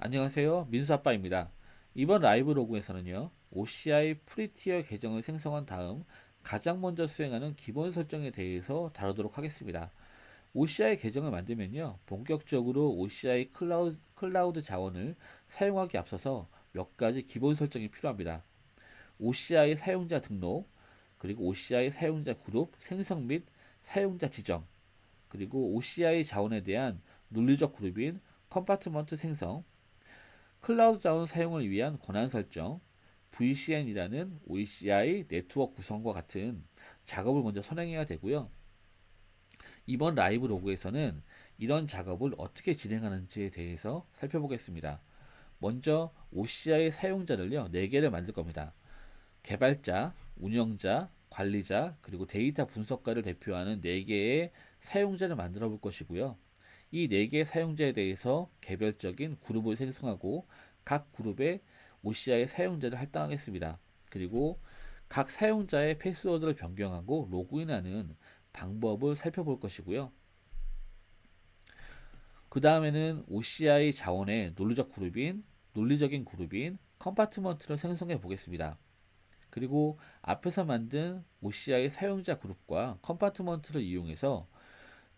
안녕하세요. 민수아빠입니다. 이번 라이브 로그에서는요, OCI 프리티어 계정을 생성한 다음 가장 먼저 수행하는 기본 설정에 대해서 다루도록 하겠습니다. OCI 계정을 만들면요, 본격적으로 OCI 클라우드 자원을 사용하기 앞서서 몇 가지 기본 설정이 필요합니다. OCI 사용자 등록, 그리고 OCI 사용자 그룹 생성 및 사용자 지정, 그리고 OCI 자원에 대한 논리적 그룹인 컴파트먼트 생성, 클라우드 자원 사용을 위한 권한 설정, VCN이라는 OCI 네트워크 구성과 같은 작업을 먼저 선행해야 되고요. 이번 라이브 로그에서는 이런 작업을 어떻게 진행하는지에 대해서 살펴보겠습니다. 먼저 OCI 사용자를요, 4개를 만들 겁니다. 개발자, 운영자, 관리자, 그리고 데이터 분석가를 대표하는 4개의 사용자를 만들어 볼 것이고요. 이 4개의 사용자에 대해서 개별적인 그룹을 생성하고 각 그룹에 OCI 사용자를 할당하겠습니다. 그리고 각 사용자의 패스워드를 변경하고 로그인하는 방법을 살펴볼 것이고요. 그 다음에는 OCI 자원의 논리적인 그룹인 컴파트먼트를 생성해 보겠습니다. 그리고 앞에서 만든 OCI 사용자 그룹과 컴파트먼트를 이용해서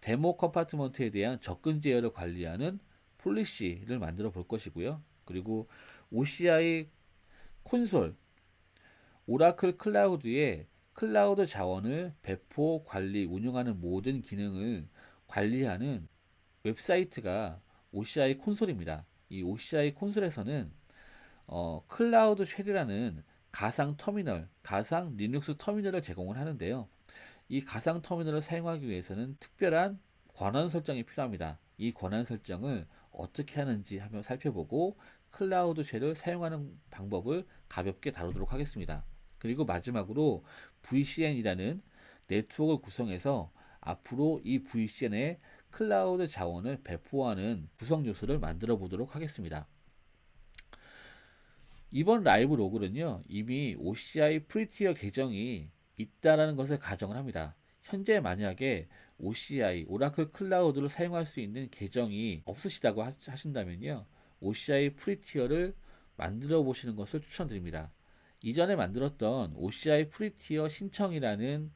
데모 컴파트먼트에 대한 접근 제어를 관리하는 폴리시를 만들어 볼 것이고요. 그리고 OCI 콘솔, 오라클 클라우드의 클라우드 자원을 배포, 관리, 운영하는 모든 기능을 관리하는 웹사이트가 OCI 콘솔입니다. 이 OCI 콘솔에서는 클라우드 쉘이라는 가상 터미널, 가상 리눅스 터미널을 제공을 하는데요. 이 가상 터미널을 사용하기 위해서는 특별한 권한 설정이 필요합니다. 이 권한 설정을 어떻게 하는지 한번 살펴보고 클라우드 쉘을 사용하는 방법을 가볍게 다루도록 하겠습니다. 그리고 마지막으로 VCN이라는 네트워크를 구성해서 앞으로 이 VCN에 클라우드 자원을 배포하는 구성 요소를 만들어 보도록 하겠습니다. 이번 라이브 로그는요, 이미 OCI 프리티어 계정이 있다라는 것을 가정을 합니다. 현재 만약에 OCI, 오라클 클라우드를 사용할 수 있는 계정이 없으시다고 하신다면요, OCI 프리티어를 만들어 보시는 것을 추천드립니다. 이전에 만들었던 OCI 프리티어 신청이라는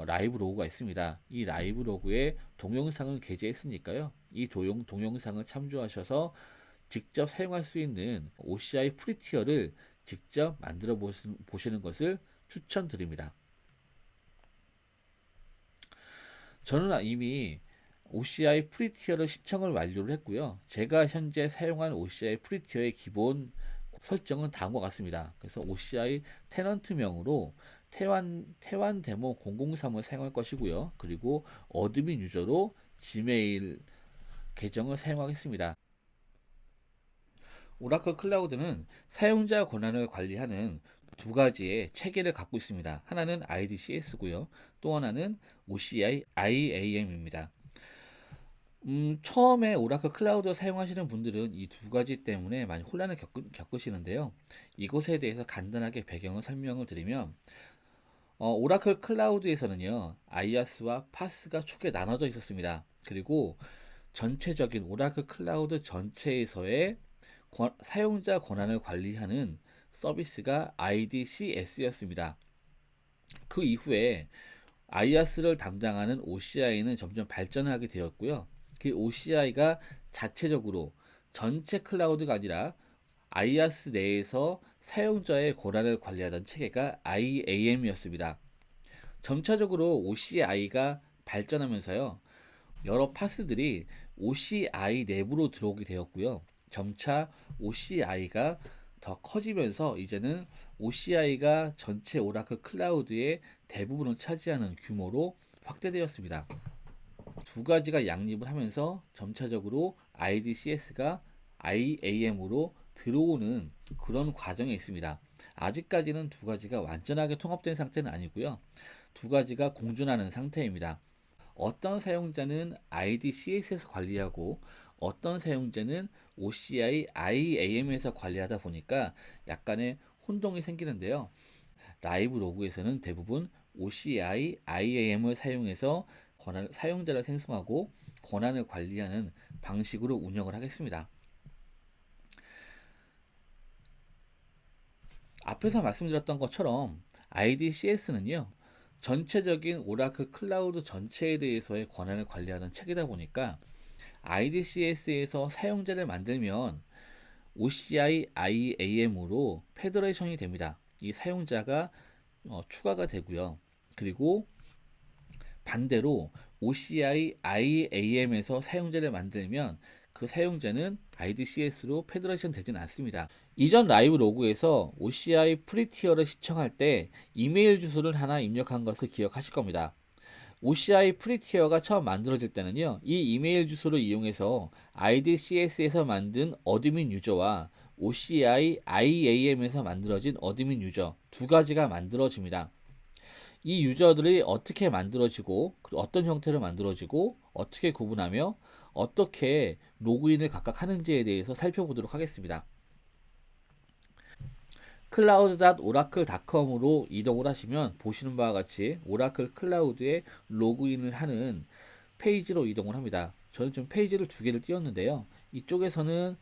라이브 로그가 있습니다. 이 라이브 로그에 동영상을 게재했으니까요. 이 동영상을 참조하셔서 직접 사용할 수 있는 OCI 프리티어를 직접 만들어 보시는 것을 추천드립니다. 저는 이미 OCI 프리티어를 신청을 완료를 했고요. 제가 현재 사용한 OCI 프리티어의 기본 설정은 다음과 같습니다. 그래서 OCI 테넌트명으로 태완 데모 003을 사용할 것이고요. 그리고 어드민 유저로 지메일 계정을 사용하겠습니다. 오라클 클라우드는 사용자 권한을 관리하는 두 가지의 체계를 갖고 있습니다. 하나는 IDCS고요. 또 하나는 OCI IAM입니다. 처음에 오라클 클라우드 사용하시는 분들은 이 두 가지 때문에 많이 혼란을 겪으시는데요. 이것에 대해서 간단하게 배경을 설명을 드리면, 오라클 클라우드에서는요, 아이아스와 파스가 초기에 나눠져 있었습니다. 그리고 전체적인 오라클 클라우드 전체에서의 사용자 권한을 관리하는 서비스가 IDCS였습니다. 그 이후에 아이아스를 담당하는 OCI는 점점 발전하게 되었고요. 그 OCI가 자체적으로 전체 클라우드가 아니라 아이아스 내에서 사용자의 권한을 관리하던 체계가 IAM이었습니다. 점차적으로 OCI가 발전하면서요, 여러 파스들이 OCI 내부로 들어오게 되었고요. 점차 OCI가 더 커지면서 이제는 OCI가 전체 오라클 클라우드의 대부분을 차지하는 규모로 확대되었습니다. 두 가지가 양립을 하면서 점차적으로 IDCS가 IAM으로 들어오는 그런 과정에 있습니다. 아직까지는 두 가지가 완전하게 통합된 상태는 아니고요. 두 가지가 공존하는 상태입니다. 어떤 사용자는 IDCS에서 관리하고 어떤 사용자는 OCI IAM에서 관리하다 보니까 약간의 혼동이 생기는데요. 라이브 로그에서는 대부분 OCI IAM을 사용해서 사용자를 생성하고 권한을 관리하는 방식으로 운영을 하겠습니다. 앞에서 말씀드렸던 것처럼 IDCS는요, 전체적인 오라클 클라우드 전체에 대해서의 권한을 관리하는 책이다 보니까 IDCS에서 사용자를 만들면 OCI IAM으로 페더레이션이 됩니다. 이 사용자가 추가가 되고요. 그리고 반대로 OCI IAM에서 사용자를 만들면 그 사용자는 IDCS로 페더레이션 되진 않습니다. 이전 라이브 로그에서 OCI 프리티어를 시청할 때 이메일 주소를 하나 입력한 것을 기억하실 겁니다. OCI 프리티어가 처음 만들어질 때는요, 이 이메일 주소를 이용해서 IDCS에서 만든 어드민 유저와 OCI IAM에서 만들어진 어드민 유저 두 가지가 만들어집니다. 이 유저들이 어떻게 만들어지고 어떤 형태로 만들어지고 어떻게 구분하며 어떻게 로그인을 각각 하는지에 대해서 살펴보도록 하겠습니다. cloud.oracle.com으로 이동을 하시면 보시는 바와 같이 오라클 클라우드에 로그인을 하는 페이지로 이동을 합니다. 저는 지금 페이지를 두 개를 띄웠는데요. 이쪽에서는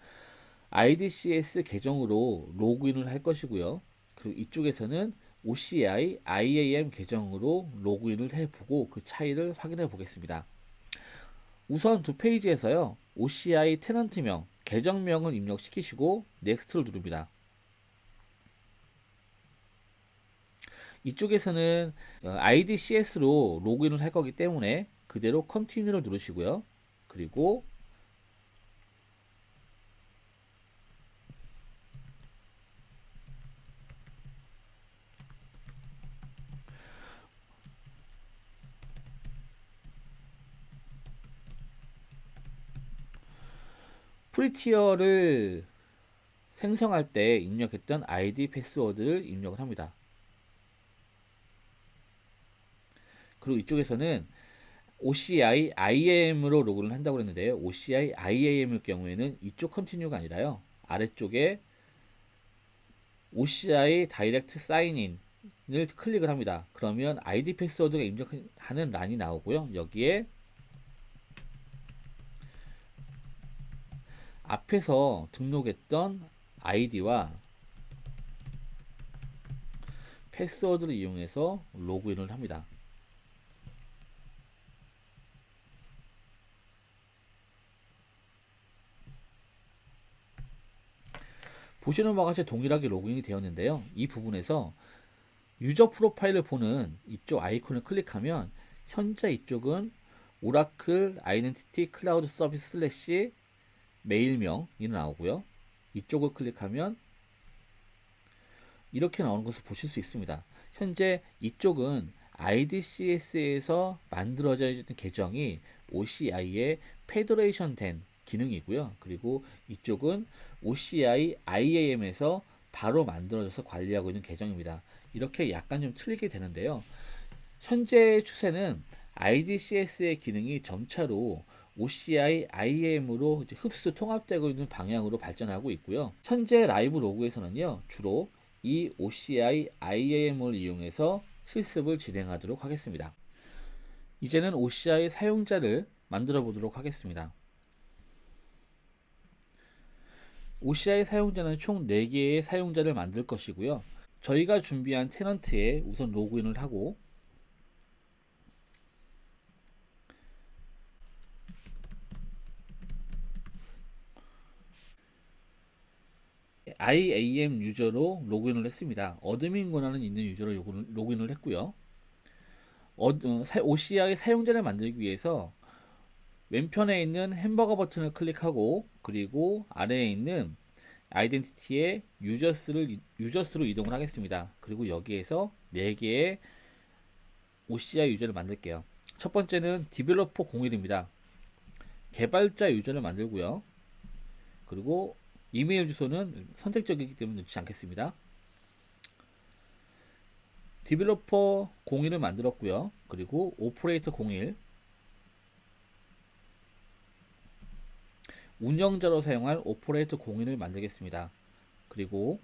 IDCS 계정으로 로그인을 할 것이고요. 그리고 이쪽에서는 OCI IAM 계정으로 로그인을 해보고 그 차이를 확인해 보겠습니다. 우선 두 페이지에서요, OCI 테넌트명, 계정명을 입력시키시고 넥스트를 누릅니다. 이쪽에서는 IDCS로 로그인을 할 거기 때문에 그대로 컨티뉴를 누르시고요. 그리고 프리티어를 생성할 때 입력했던 아이디 패스워드를 입력을 합니다. 그리고 이쪽에서는 OCI IAM으로 로그인을 한다고 했는데요. OCI IAM일 경우에는 이쪽 컨티뉴가 아니라요, 아래쪽에 OCI 다이렉트 사인인을 클릭을 합니다. 그러면 아이디 패스워드가 입력하는 란이 나오고요. 여기에 앞에서 등록했던 아이디와 패스워드를 이용해서 로그인을 합니다. 보시는 바와 같이 동일하게 로그인이 되었는데요. 이 부분에서 유저 프로파일을 보는 이쪽 아이콘을 클릭하면 현재 이쪽은 오라클 아이덴티티 클라우드 서비스 슬래시 메일명이 나오고요. 이쪽을 클릭하면 이렇게 나오는 것을 보실 수 있습니다. 현재 이쪽은 IDCS에서 만들어져 있는 계정이 OCI에 페더레이션 된 기능이고요. 그리고 이쪽은 OCI IAM에서 바로 만들어져서 관리하고 있는 계정입니다. 이렇게 약간 좀 틀리게 되는데요. 현재 추세는 IDCS의 기능이 점차로 OCI IAM으로 흡수 통합되고 있는 방향으로 발전하고 있고요. 현재 라이브 로그에서는요, 주로 이 OCI IAM을 이용해서 실습을 진행하도록 하겠습니다. 이제는 OCI 사용자를 만들어 보도록 하겠습니다. OCI 사용자는 총 4개의 사용자를 만들 것이고요. 저희가 준비한 테넌트에 우선 로그인을 하고 IAM 유저로 로그인을 했습니다. 어드민 권한은 있는 유저로 로그인을 했고요. OCI 사용자를 만들기 위해서 왼편에 있는 햄버거 버튼을 클릭하고 그리고 아래에 있는 아이덴티티의 유저스로 이동을 하겠습니다. 그리고 여기에서 4개의 OCI 유저를 만들게요. 첫 번째는 디벨로퍼 01입니다. 개발자 유저를 만들고요. 그리고 이메일 주소는 선택적이기 때문에 넣지 않겠습니다. 디벨로퍼 01을 만들었고요. 그리고 오퍼레이터 01, 운영자로 사용할 오퍼레이터 01을 만들겠습니다. 그리고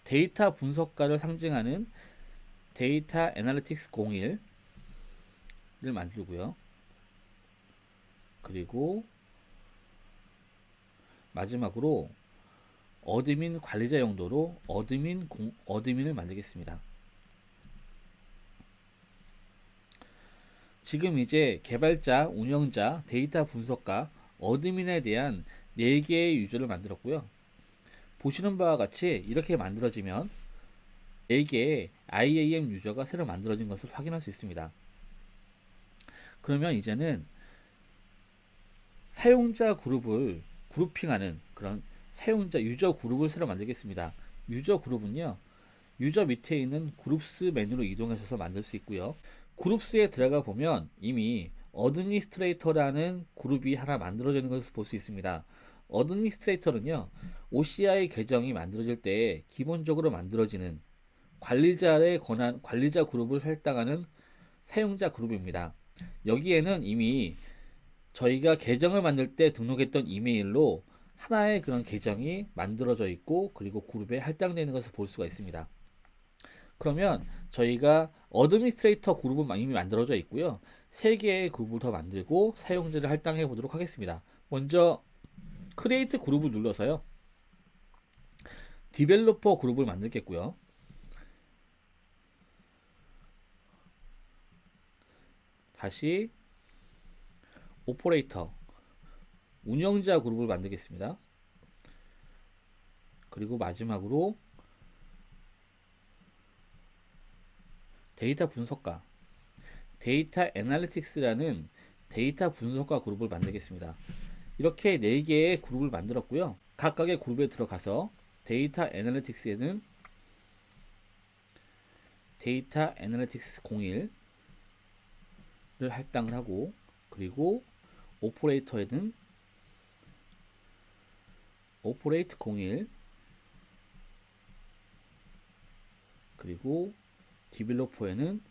데이터 분석가를 상징하는 데이터 애널리틱스 01을 만들고요. 그리고 마지막으로 어드민 관리자 용도로 어드민을 만들겠습니다. 지금 이제 개발자, 운영자, 데이터 분석가, 어드민에 대한 4개의 유저를 만들었고요. 보시는 바와 같이 이렇게 만들어지면 4개의 IAM 유저가 새로 만들어진 것을 확인할 수 있습니다. 그러면 이제는 사용자 그룹을 그룹핑하는 그런 사용자 유저 그룹을 새로 만들겠습니다. 유저 그룹은요, 유저 밑에 있는 그룹스 메뉴로 이동하셔서 만들 수 있고요. 그룹스에 들어가 보면 이미 어드미니스트레이터라는 그룹이 하나 만들어지는 것을 볼 수 있습니다. 어드미니스트레이터는요, OCI 계정이 만들어질 때 기본적으로 만들어지는 관리자에 관한 관리자 그룹을 할당하는 사용자 그룹입니다. 여기에는 이미 저희가 계정을 만들 때 등록했던 이메일로 하나의 그런 계정이 만들어져 있고, 그리고 그룹에 할당되는 것을 볼 수가 있습니다. 그러면 저희가 어드미니스트레이터 그룹은 이미 만들어져 있고요. 3개의 그룹을 더 만들고 사용자를 할당해 보도록 하겠습니다. 먼저 크리에이트 그룹을 눌러서요, 디벨로퍼 그룹을 만들겠고요. 다시 오퍼레이터 운영자 그룹을 만들겠습니다. 그리고 마지막으로 데이터 분석가, 데이터 애널리틱스라는 데이터 분석가 그룹을 만들겠습니다. 이렇게 4개의 그룹을 만들었고요. 각각의 그룹에 들어가서 데이터 애널리틱스에는 데이터 애널리틱스 01을 할당을 하고, 그리고 오퍼레이터에는 오퍼레이트 01, 그리고 디벨로퍼에는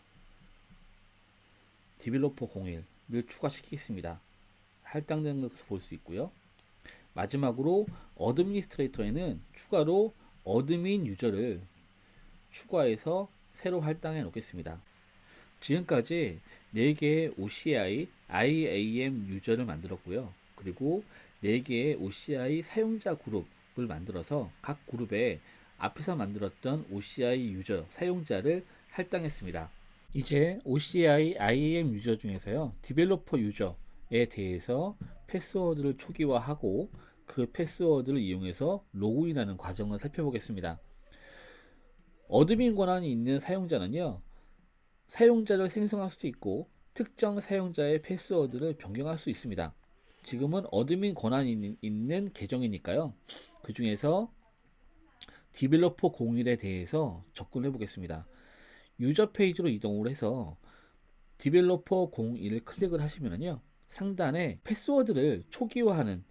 디벨로퍼 01을 추가시키겠습니다. 할당되는 것을 볼 수 있고요. 마지막으로 어드미니스트레이터에는 추가로 어드민 유저를 추가해서 새로 할당해 놓겠습니다. 지금까지 4개의 OCI IAM 유저를 만들었고요. 그리고 4개의 OCI 사용자 그룹을 만들어서 각 그룹에 앞에서 만들었던 OCI 유저 사용자를 할당했습니다. 이제 OCI IAM 유저 중에서요, 디벨로퍼 유저에 대해서 패스워드를 초기화하고 그 패스워드를 이용해서 로그인하는 과정을 살펴보겠습니다. 어드민 권한이 있는 사용자는요, 사용자를 생성할 수도 있고 특정 사용자의 패스워드를 변경할 수 있습니다. 지금은 어드민 권한이 있는 계정이니까요, 그 중에서 디벨로퍼 01에 대해서 접근해 보겠습니다. 유저 페이지로 이동을 해서 디벨로퍼 01을 클릭을 하시면요, 상단에 패스워드를 초기화하는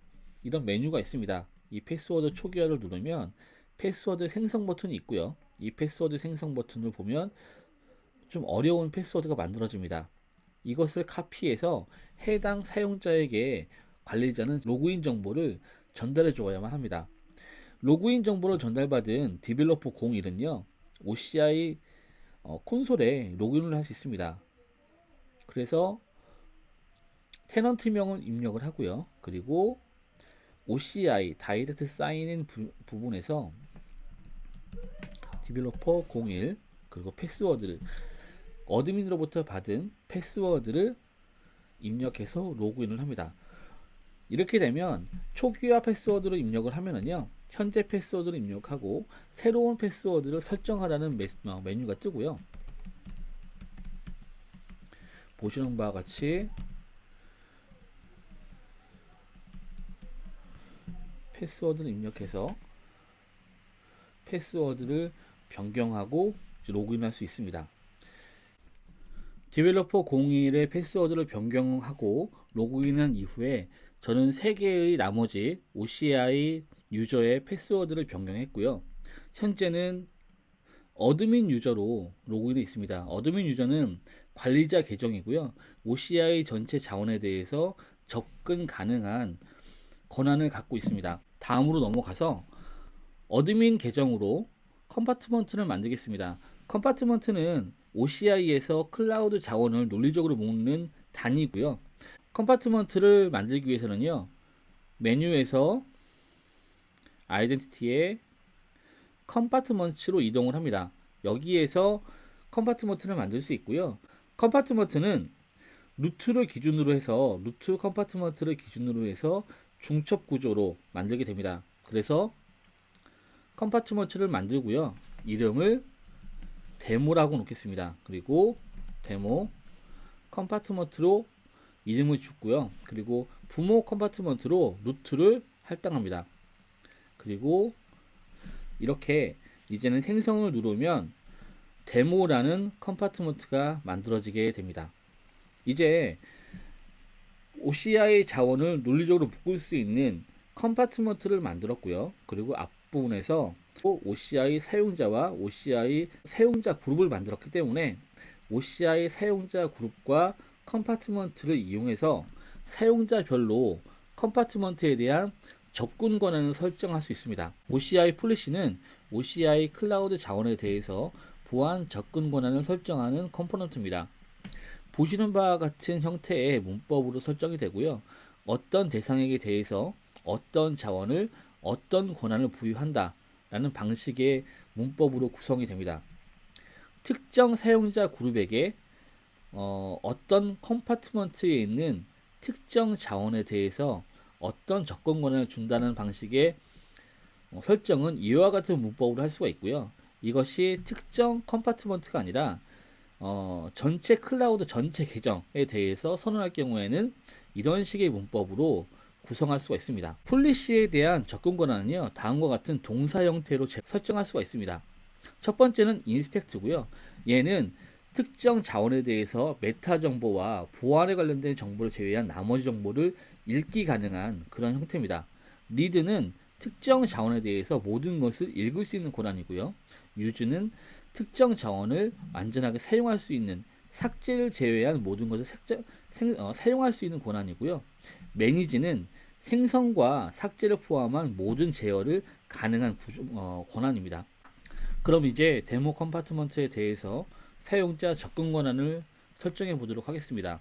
이런 메뉴가 있습니다. 이 패스워드 초기화를 누르면 패스워드 생성 버튼이 있고요. 이 패스워드 생성 버튼을 보면 좀 어려운 패스워드가 만들어집니다. 이것을 카피해서 해당 사용자에게 관리자는 로그인 정보를 전달해 주어야만 합니다. 로그인 정보를 전달받은 디벨로퍼 01은요, OCI 콘솔에 로그인을 할 수 있습니다. 그래서 테넌트명을 입력을 하고요. 그리고 OCI 다이렉트 사인인 부분에서 디벨로퍼 01 그리고 패스워드를 어드민으로부터 받은 패스워드를 입력해서 로그인을 합니다. 이렇게 되면 초기화 패스워드를 입력을 하면은요, 현재 패스워드를 입력하고 새로운 패스워드를 설정하라는 메뉴가 뜨고요. 보시는 바와 같이 패스워드를 입력해서 패스워드를 변경하고 로그인할 수 있습니다. 디벨로퍼 01의 패스워드를 변경하고 로그인한 이후에 저는 3개의 나머지 OCI 유저의 패스워드를 변경했고요. 현재는 어드민 유저로 로그인이 있습니다. 어드민 유저는 관리자 계정이고요. OCI 전체 자원에 대해서 접근 가능한 권한을 갖고 있습니다. 다음으로 넘어가서 어드민 계정으로 컴파트먼트를 만들겠습니다. 컴파트먼트는 OCI에서 클라우드 자원을 논리적으로 모으는 단위고요. 컴파트먼트를 만들기 위해서는요, 메뉴에서 아이덴티티의 컴파트먼트로 이동을 합니다. 여기에서 컴파트먼트를 만들 수 있고요. 컴파트먼트는 루트 컴파트먼트를 기준으로 해서 중첩 구조로 만들게 됩니다. 그래서 컴파트먼트를 만들고요. 이름을 데모라고 놓겠습니다. 그리고 데모 컴파트먼트로 이름을 주고요. 그리고 부모 컴파트먼트로 루트를 할당합니다. 그리고 이렇게 이제는 생성을 누르면 데모라는 컴파트먼트가 만들어지게 됩니다. 이제 OCI 자원을 논리적으로 묶을 수 있는 컴파트먼트를 만들었고요. 그리고 앞부분에서 OCI 사용자와 OCI 사용자 그룹을 만들었기 때문에 OCI 사용자 그룹과 컴파트먼트를 이용해서 사용자별로 컴파트먼트에 대한 접근 권한을 설정할 수 있습니다. OCI 폴리시는 OCI 클라우드 자원에 대해서 보안 접근 권한을 설정하는 컴포넌트입니다. 보시는 바와 같은 형태의 문법으로 설정이 되고요. 어떤 대상에게 대해서 어떤 자원을 어떤 권한을 부여한다 라는 방식의 문법으로 구성이 됩니다. 특정 사용자 그룹에게 어떤 컴파트먼트에 있는 특정 자원에 대해서 어떤 접근 권한을 준다는 방식의 설정은 이와 같은 문법으로 할 수가 있고요. 이것이 특정 컴파트먼트가 아니라 전체 클라우드 전체 계정에 대해서 선언할 경우에는 이런 식의 문법으로 구성할 수가 있습니다. 폴리시에 대한 접근 권한은요, 다음과 같은 동사 형태로 설정할 수가 있습니다. 첫 번째는 인스펙트고요. 얘는 특정 자원에 대해서 메타 정보와 보안에 관련된 정보를 제외한 나머지 정보를 읽기 가능한 그런 형태입니다. 리드는 특정 자원에 대해서 모든 것을 읽을 수 있는 권한이고요. 유즈는 특정 자원을 안전하게 사용할 수 있는 삭제를 제외한 모든 것을 사용할 수 있는 권한이고요. 매니지는 생성과 삭제를 포함한 모든 제어를 가능한 권한입니다. 그럼 이제 데모 컴파트먼트에 대해서 사용자 접근 권한을 설정해 보도록 하겠습니다.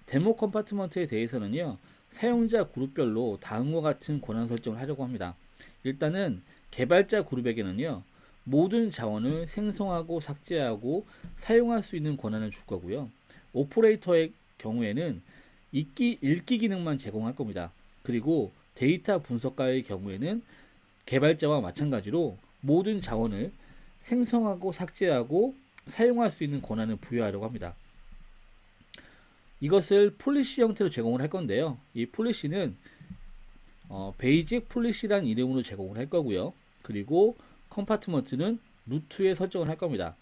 데모 컴파트먼트에 대해서는요, 사용자 그룹별로 다음과 같은 권한 설정을 하려고 합니다. 일단은 개발자 그룹에게는요, 모든 자원을 생성하고 삭제하고 사용할 수 있는 권한을 줄 거고요. 오퍼레이터의 경우에는 읽기 기능만 제공할 겁니다. 그리고 데이터 분석가의 경우에는 개발자와 마찬가지로 모든 자원을 생성하고 삭제하고 사용할 수 있는 권한을 부여하려고 합니다. 이것을 폴리시 형태로 제공을 할 건데요. 이 폴리시는 베이직 폴리시라는 이름으로 제공을 할 거고요. 그리고 컴파트먼트는 루트에 설정을 할 겁니다.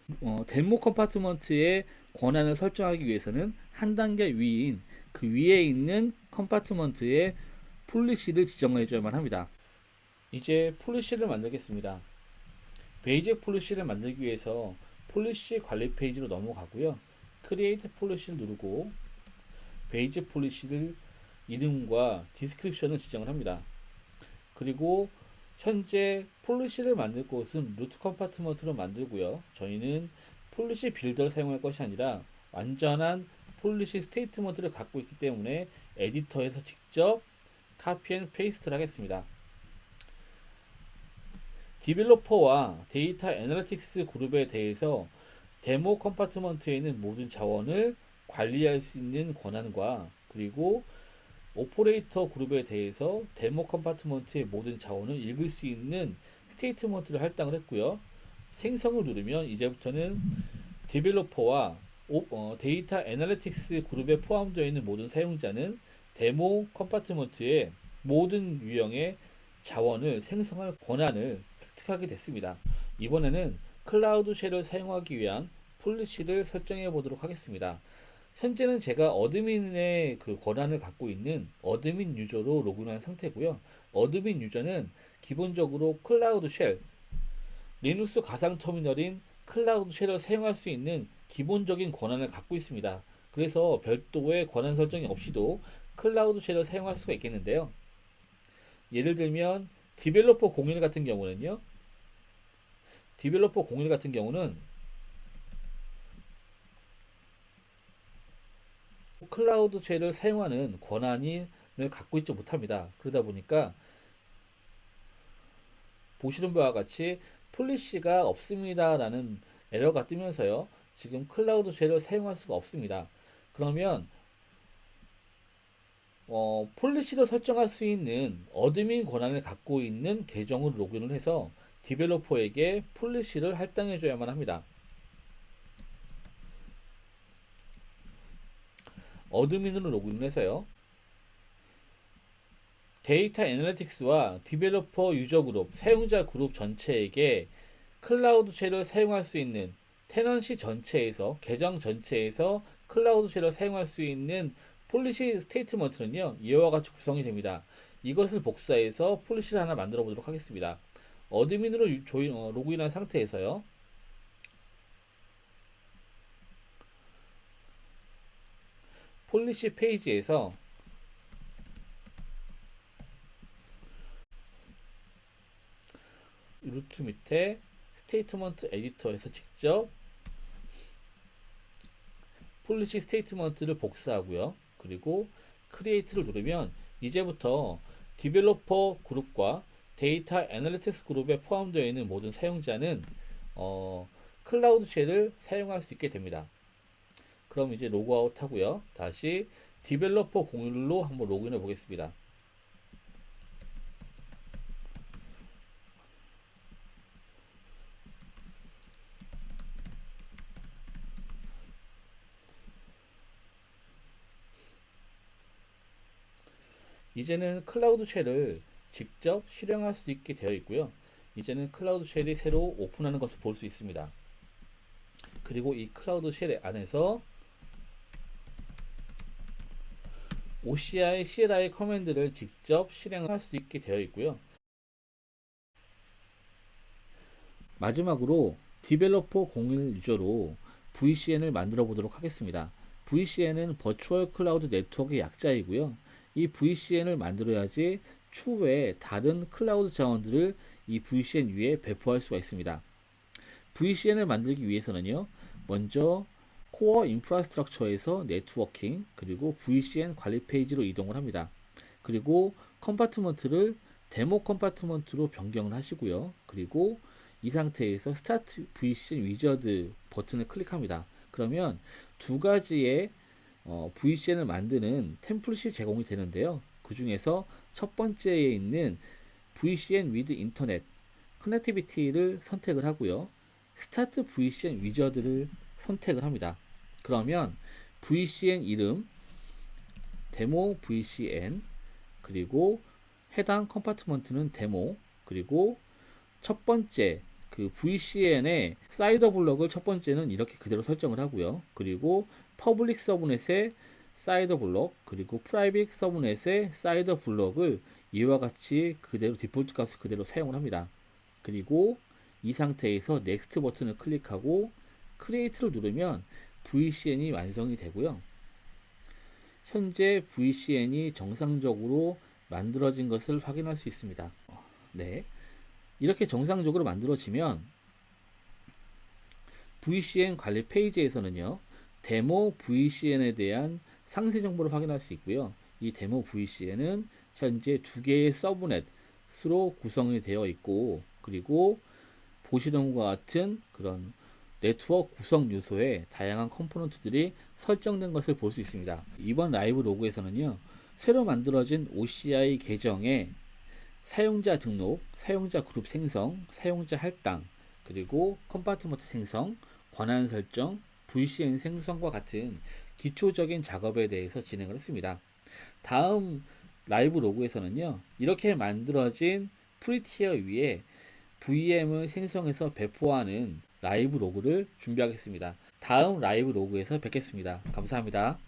데모 컴파트먼트의 권한을 설정하기 위해서는 한 단계 위인 그 위에 있는 컴파트먼트의 폴리시를 지정해 줘야만 합니다. 이제 폴리시를 만들겠습니다. 베이직 폴리시를 만들기 위해서 폴리시 관리 페이지로 넘어가고요. 크리에이트 폴리시를 누르고 베이직 폴리시를 이름과 디스크립션을 지정을 합니다. 그리고 현재 폴리시를 만들 곳은 루트 컴파트먼트로 만들고요. 저희는 폴리시 빌더를 사용할 것이 아니라 완전한 폴리시 스테이트먼트를 갖고 있기 때문에 에디터에서 직접 카피 앤 페이스트를 하겠습니다. 디벨로퍼와 데이터 애널리틱스 그룹에 대해서 데모 컴파트먼트에 있는 모든 자원을 관리할 수 있는 권한과 그리고 오퍼레이터 그룹에 대해서 데모 컴파트먼트의 모든 자원을 읽을 수 있는 스테이트먼트를 할당을 했고요. 생성을 누르면 이제부터는 디벨로퍼와 데이터 애널리틱스 그룹에 포함되어 있는 모든 사용자는 데모 컴파트먼트의 모든 유형의 자원을 생성할 권한을 획득하게 됐습니다. 이번에는 클라우드 쉘을 사용하기 위한 폴리시를 설정해 보도록 하겠습니다. 현재는 제가 어드민의 그 권한을 갖고 있는 어드민 유저로 로그인한 상태고요. 어드민 유저는 기본적으로 클라우드 쉘, 리눅스 가상 터미널인 클라우드 쉘을 사용할 수 있는 기본적인 권한을 갖고 있습니다. 그래서 별도의 권한 설정이 없이도 클라우드 쉘을 사용할 수가 있겠는데요. 예를 들면 디벨로퍼 01 같은 경우는요. 디벨로퍼 01 같은 경우는 클라우드 쉘을 사용하는 권한을 갖고 있지 못합니다. 그러다 보니까 보시는 바와 같이 폴리시가 없습니다 라는 에러가 뜨면서요. 지금 클라우드 쉘을 사용할 수가 없습니다. 그러면 폴리시로 설정할 수 있는 어드민 권한을 갖고 있는 계정으로 로그인을 해서 디벨로퍼에게 폴리시를 할당해 줘야만 합니다. 어드민으로 로그인을 해서요. 데이터 애널리틱스와 디벨로퍼 유저 그룹, 사용자 그룹 전체에게 클라우드 쉘을 사용할 수 있는 테넌시 전체에서, 계정 전체에서 클라우드 쉘을 사용할 수 있는 폴리시 스테이트먼트는요, 이와 같이 구성이 됩니다. 이것을 복사해서 폴리시를 하나 만들어 보도록 하겠습니다. 어드민으로 로그인한 상태에서요. 폴리시 페이지에서 루트 밑에 스테이트먼트 에디터에서 직접 폴리시 스테이트먼트를 복사하고요. 그리고 크리에이트를 누르면 이제부터 디벨로퍼 그룹과 데이터 애널리틱스 그룹에 포함되어 있는 모든 사용자는 클라우드 쉘을 사용할 수 있게 됩니다. 그럼 이제 로그아웃 하고요. 다시 디벨로퍼 01로 한번 로그인해 보겠습니다. 이제는 클라우드 쉘을 직접 실행할 수 있게 되어 있고요. 이제는 클라우드 쉘이 새로 오픈하는 것을 볼 수 있습니다. 그리고 이 클라우드 쉘 안에서 OCI, CLI 커맨드를 직접 실행할 수 있게 되어 있고요. 마지막으로 디벨로퍼 01 유저로 VCN을 만들어 보도록 하겠습니다. VCN은 버추얼 클라우드 네트워크의 약자이고요. 이 VCN을 만들어야지 추후에 다른 클라우드 자원들을 이 VCN 위에 배포할 수가 있습니다. VCN을 만들기 위해서는요, 먼저 코어 인프라스트럭처에서 네트워킹, 그리고 VCN 관리 페이지로 이동을 합니다. 그리고 컴파트먼트를 데모 컴파트먼트로 변경을 하시고요. 그리고 이 상태에서 스타트 VCN 위저드 버튼을 클릭합니다. 그러면 두 가지의 VCN을 만드는 템플릿이 제공이 되는데요. 그 중에서 첫 번째에 있는 VCN with 인터넷 커넥티비티를 선택을 하고요. 스타트 VCN 위저드를 선택을 합니다. 그러면 VCN 이름, 데모 VCN, 그리고 해당 컴파트먼트는 데모, 그리고 첫 번째 그 VCN의 사이더 블럭을 첫 번째는 이렇게 그대로 설정을 하고요. 그리고 퍼블릭 서브넷의 사이더 블럭, 그리고 프라이빗 서브넷의 사이더 블럭을 이와 같이 그대로 디폴트 값을 그대로 사용을 합니다. 그리고 이 상태에서 넥스트 버튼을 클릭하고 크리에이트를 누르면 VCN이 완성이 되고요. 현재 VCN이 정상적으로 만들어진 것을 확인할 수 있습니다. 네. 이렇게 정상적으로 만들어지면 VCN 관리 페이지에서는요, 데모 VCN에 대한 상세 정보를 확인할 수 있고요. 이 데모 VCN은 현재 두 개의 서브넷으로 구성이 되어 있고, 그리고 보시는 것과 같은 그런 네트워크 구성 요소에 다양한 컴포넌트들이 설정된 것을 볼 수 있습니다. 이번 라이브 로그에서는요, 새로 만들어진 OCI 계정의 사용자 등록, 사용자 그룹 생성, 사용자 할당, 그리고 컴파트먼트 생성, 권한 설정, VCN 생성과 같은 기초적인 작업에 대해서 진행을 했습니다. 다음 라이브 로그에서는요, 이렇게 만들어진 프리티어 위에 VM을 생성해서 배포하는 라이브 로그를 준비하겠습니다. 다음 라이브 로그에서 뵙겠습니다. 감사합니다.